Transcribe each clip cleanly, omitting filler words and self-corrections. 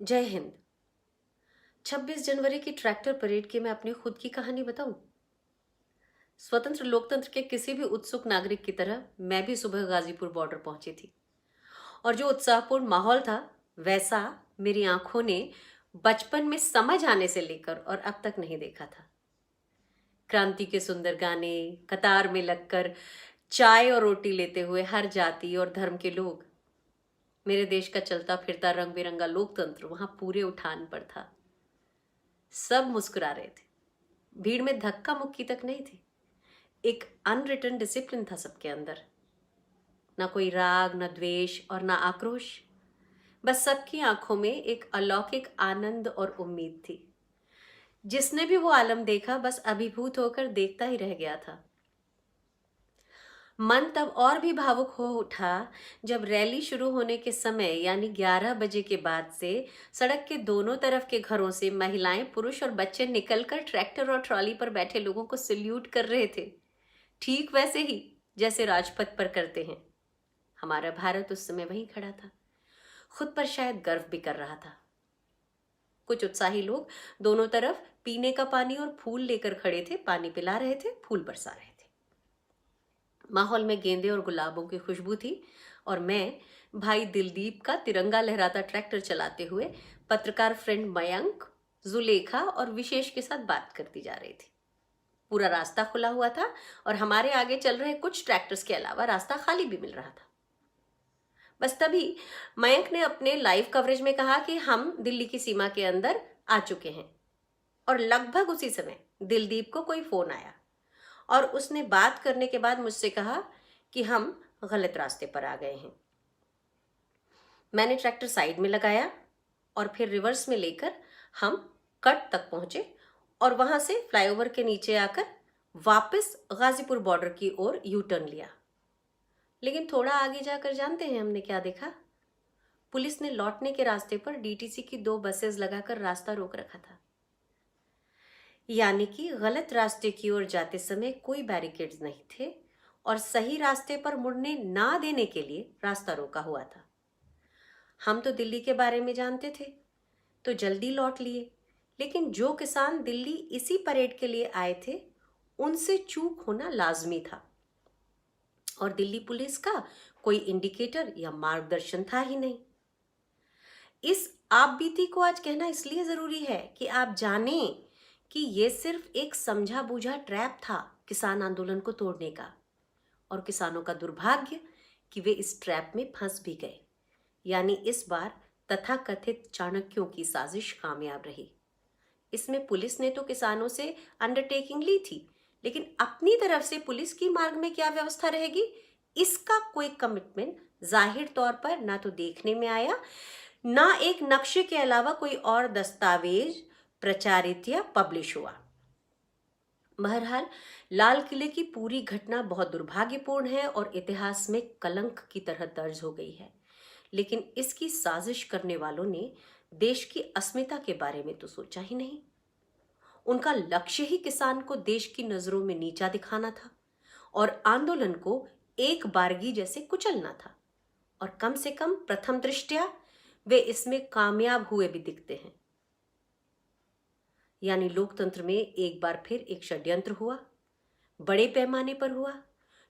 जय हिंद। 26 जनवरी की tractor parade की मैं अपनी खुद की कहानी बताऊं। स्वतंत्र लोकतंत्र के किसी भी उत्सुक नागरिक की तरह मैं भी सुबह गाजीपुर बॉर्डर पहुंची थी और जो उत्साहपूर्ण माहौल था वैसा मेरी आंखों ने बचपन में समझ आने से लेकर और अब तक नहीं देखा था। क्रांति के सुंदर गाने, कतार में लगकर चाय और रोटी लेते हुए हर जाति और धर्म के लोग, मेरे देश का चलता फिरता रंग बिरंगा लोकतंत्र वहां पूरे उठान पर था। सब मुस्कुरा रहे थे। भीड़ में धक्का मुक्की तक नहीं थी। एक अनरिटन डिसिप्लिन था सबके अंदर। ना कोई राग, ना द्वेष और ना आक्रोश। बस सबकी आंखों में एक अलौकिक आनंद और उम्मीद थी। जिसने भी वो आलम देखा बस अभिभूत होकर देखता ही रह गया था। मन तब और भी भावुक हो उठा जब रैली शुरू होने के समय यानी 11 बजे के बाद से सड़क के दोनों तरफ के घरों से महिलाएं, पुरुष और बच्चे निकलकर ट्रैक्टर और ट्रॉली पर बैठे लोगों को सल्यूट कर रहे थे, ठीक वैसे ही जैसे राजपथ पर करते हैं। हमारा भारत उस समय वहीं खड़ा था, खुद पर शायद गर्व भी कर रहा था। कुछ उत्साही लोग दोनों तरफ पीने का पानी और फूल लेकर खड़े थे, पानी पिला रहे थे, फूल बरसा रहे थे। माहौल में गेंदे और गुलाबों की खुशबू थी और मैं भाई दिलदीप का तिरंगा लहराता ट्रैक्टर चलाते हुए पत्रकार फ्रेंड मयंक, जुलेखा और विशेष के साथ बात करती जा रही थी। पूरा रास्ता खुला हुआ था और हमारे आगे चल रहे कुछ ट्रैक्टर्स के अलावा रास्ता खाली भी मिल रहा था। बस तभी मयंक ने अपने लाइव कवरेज में कहा कि हम दिल्ली की सीमा के अंदर आ चुके हैं और लगभग उसी समय दिलदीप को कोई फोन आया और उसने बात करने के बाद मुझसे कहा कि हम गलत रास्ते पर आ गए हैं। मैंने ट्रैक्टर साइड में लगाया और फिर रिवर्स में लेकर हम कट तक पहुंचे और वहां से फ्लाईओवर के नीचे आकर वापस गाजीपुर बॉर्डर की ओर यू टर्न लिया। लेकिन थोड़ा आगे जाकर जानते हैं हमने क्या देखा? पुलिस ने लौटने के रास्ते पर डीटीसी की 2 बसेस लगाकर रास्ता रोक रखा था। यानी कि गलत रास्ते की ओर जाते समय कोई बैरिकेड्स नहीं थे और सही रास्ते पर मुड़ने ना देने के लिए रास्ता रोका हुआ था। हम तो दिल्ली के बारे में जानते थे तो जल्दी लौट लिए, लेकिन जो किसान दिल्ली इसी परेड के लिए आए थे उनसे चूक होना लाजमी था और दिल्ली पुलिस का कोई इंडिकेटर या मार्गदर्शन था ही नहीं। इस आप बीती को आज कहना इसलिए जरूरी है कि आप जानें कि ये सिर्फ एक समझा बूझा ट्रैप था किसान आंदोलन को तोड़ने का, और किसानों का दुर्भाग्य कि वे इस ट्रैप में फंस भी गए। यानी इस बार तथाकथित चाणक्यों की साजिश कामयाब रही। इसमें पुलिस ने तो किसानों से अंडरटेकिंग ली थी, लेकिन अपनी तरफ से पुलिस की मार्ग में क्या व्यवस्था रहेगी इसका कोई कमिटमेंट जाहिर तौर पर ना तो देखने में आया, ना एक नक्शे के अलावा कोई और दस्तावेज प्रचारित या पब्लिश हुआ। बहरहाल लाल किले की पूरी घटना बहुत दुर्भाग्यपूर्ण है और इतिहास में कलंक की तरह दर्ज हो गई है। लेकिन इसकी साजिश करने वालों ने देश की अस्मिता के बारे में तो सोचा ही नहीं। उनका लक्ष्य ही किसान को देश की नजरों में नीचा दिखाना था और आंदोलन को एक बारगी जैसे कुचलना था। और कम से कम प्रथम दृष्टया वे इसमें कामयाब हुए भी दिखते हैं। यानी लोकतंत्र में एक बार फिर एक षड्यंत्र हुआ, बड़े पैमाने पर हुआ।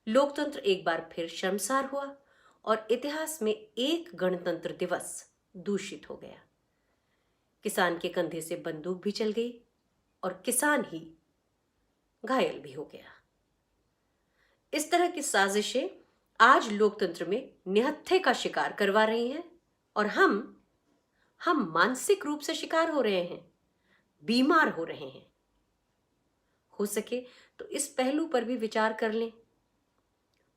लोकतंत्र एक बार फिर शर्मसार हुआ और इतिहास में एक गणतंत्र दिवस दूषित हो गया। किसान के कंधे से बंदूक भी चल गई और किसान ही घायल भी हो गया। इस तरह की साजिशें आज लोकतंत्र में निहत्थे का शिकार करवा रही हैं और हम मानसिक रूप से शिकार हो रहे हैं, बीमार हो रहे हैं। हो सके तो इस पहलू पर भी विचार कर लें।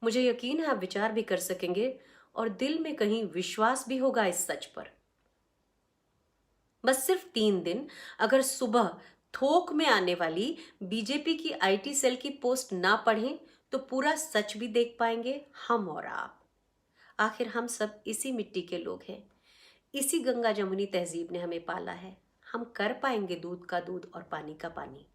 मुझे यकीन है आप विचार भी कर सकेंगे और दिल में कहीं विश्वास भी होगा इस सच पर। बस सिर्फ 3 दिन अगर सुबह थोक में आने वाली बीजेपी की आईटी सेल की पोस्ट ना पढ़ें तो पूरा सच भी देख पाएंगे हम और आप। आखिर हम सब इसी मिट्टी के लोग हैं, इसी गंगा जमुनी तहजीब ने हमें पाला है। हम कर पाएंगे दूध का दूध और पानी का पानी।